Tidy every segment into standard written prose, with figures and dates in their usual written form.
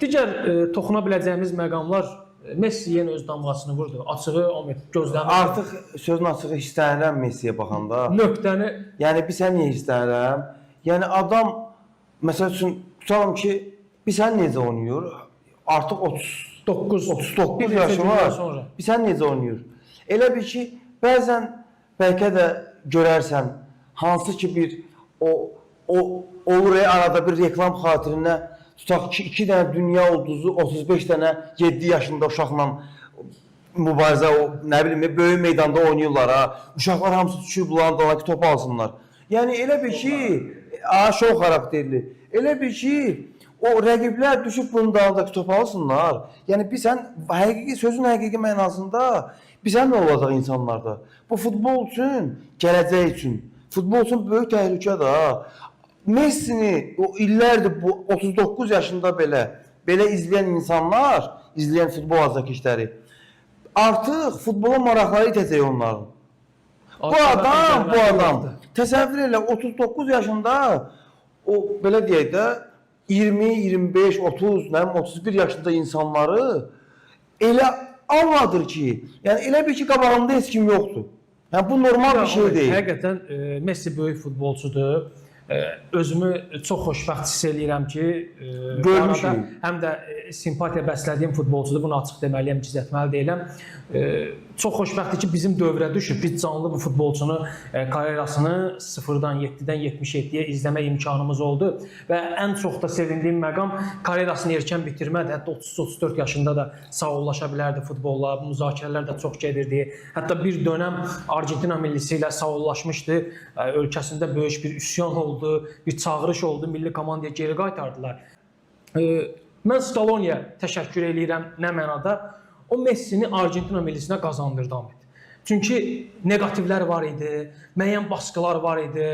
Digər toxuna biləcəyimiz məqamlar Messi yenə öz damğasını vurdu. Açığı Ahmet gözləmir. Artıq sözün açığı hissələnirəm Messiyə baxanda. Nöqtəni Bilsən niyə hissələnirəm? Adam məsəl üçün tutalım ki, bilsən necə oynayır? Artıq 39 yaşı var. Bilsən necə oynayır? Elə bir ki, bəzən bəlkə də görərsən hansı ki bir olur arada bir reklam xatirinə tutaq ki, 2 dənə dünya ulduzu 35 dənə 7 yaşında uşaqla mübarizə, böyük meydanda oynayırlar ha. Uşaqlar hamısı düşür bunların dalına ki, top alsınlar. Elə bir ki, şov xarakterli. Elə bir ki, o rəqiblər düşüb bunun dalındakı top alsınlar. Bilsən, sözün həqiqi mənasında bilsən nə olacaq insanlarda? Bu futbol üçün, gələcək üçün, futbol üçün böyük təhlükədir ha. Messi'ni o illərdir, bu 39 yaşında belə izləyən insanlar, izləyən futbol azarkeşləri artıq futbola maraqları itəcək onların. Bu adam, təsəvvür elə 39 yaşında o belə deyək də 20, 25, 30, 31 yaşında insanları elə anladır ki, elə bir ki qabağında heç kim yoxdur. Bu normal bir şey deyil. Həqiqətən Messi böyük futbolçudur. Özümü çox xoşbəxt hiss edirəm ki, həm də simpatiya bəslədiyim futbolçudur. Bunu açıq deməliyəm, gizlətməli deyiləm. Çox xoşbəxtdir ki, bizim dövrə düşüb. Biz canlı bu futbolçunu karyerasını 0-dan 7-dən 77-yə izləmək imkanımız oldu. Və ən çox da sevindiyim məqam karyerasını erkən bitirmədi. Hətta 33-34 yaşında da sağollaşa bilərdi futbolla. Müzakirələr də çox gedirdi. Hətta bir dönəm Argentina millisi ilə sağollaşmışdı. Ölkəsində böyük bir üsyan oldu, bir çağırış oldu, milli komandaya geri qaytardılar. Mən Scaloni'yə təşəkkür edirəm nə mənada? O Messi'ni Argentina millisinə qazandırdı Ahmet. Çünki negativlər var idi, müəyyən baskılar var idi.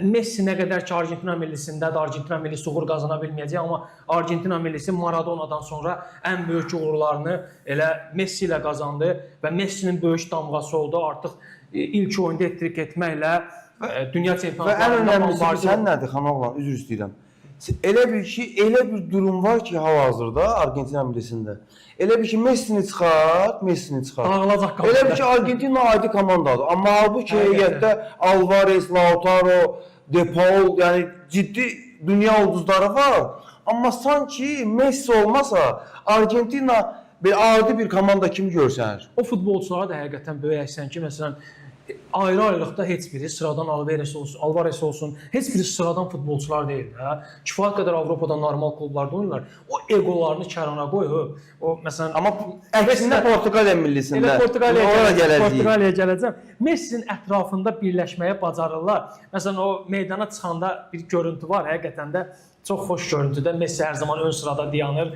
Messi nə qədər ki Argentina millisindədir, Argentina millisi uğur qazana bilməyəcək, amma Argentina millisi Maradonadan sonra ən böyük uğurlarını elə Messi ilə qazandı və Messi'nin böyük damğası oldu. Artıq ilk oyunda etrik etməklə dünya çempionatlarında və ən önəmlisi bilsən nədir xanımlar, üzr istəyirəm. Elə bir durum var ki hal-hazırda Argentina millisində. Elə bir ki Messi'ni çıxart. Dağılacaq komanda. Elə bir ki Argentina aidi komandadır. Amma halbuki heyətdə Alvarez, Lautaro, De Paul, ciddi dünya ulduzları var. Amma sanki Messi olmasa Argentina adi bir komanda kimi görsənir. O futbolçulara da həqiqətən böyük əksən ki, məsələn, ayrı-ayrılıqda heç biri sıradan Alvarez olsun, heç biri sıradan futbolçular deyil. Kifayət qədər Avropada normal klublarda oynayırlar. O egolarını kərana qoy. Amma əksində Portuqaliya millisində. Portuqaliyaya gələcəm. Messi'nin ətrafında birləşməyə bacarırlar. Məsələn, o meydana çıxanda bir görüntü var, həqiqətən də çox xoş görüntüdə. Messi hər zaman ön sırada dayanır,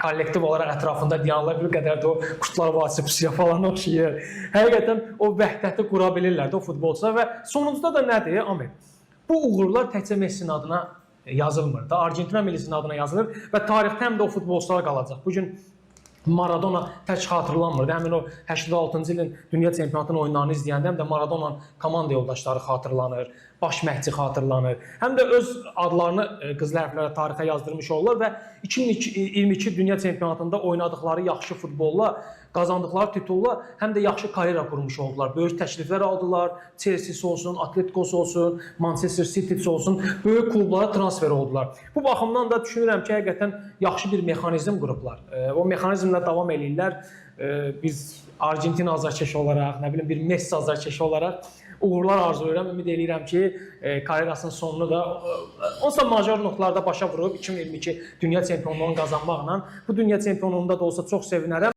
kollektiv olaraq ətrafında dayanırlar. Bir qədər də o Qurtlar Vadisi pusuya falan oxşayır. Həqiqətən o vəhdəti qura bilirlər də o futbolçular və sonuncuda da nədir, Ahmet? Bu uğurlar təkcə Messi'nin adına yazılmır da, Argentina millisinin adına yazılır və tarixdə həm də o futbolçular qalacaq. Bugün Maradona tək xatırlanmır. Həmin o 86-cı ilin dünya çempionatının oyunlarını izləyəndə həm də Maradona'nın komanda yoldaşları xatırlanır, baş məşqçi xatırlanır. Həm də öz adlarını qızıl hərflərlə tarixə yazdırmış olurlar və 2022 dünya çempionatında oynadıkları yaxşı futbolla, qazandıkları titulla həm də yaxşı karyera qurmuş oldular. Böyük təkliflər aldılar. Chelsea'si olsun, Atletico'su olsun, Manchester City'si olsun, böyük klublara transfer oldular. Bu baxımdan da düşünürəm ki, həqiqətən yaxşı bir mexanizm qurublar. O mexanizmlə davam eləyirlər. Biz Argentina azarkeşi olaraq, bir Messi azarkeşi olaraq uğurlar arzulayıram. Ümid edirəm ki, karyerasının sonunu da onsa major notlarda başa vurub 2022 dünya çempionluğunu qazanmaqla bu dünya çempionluğunda da olsa çox sevinərəm.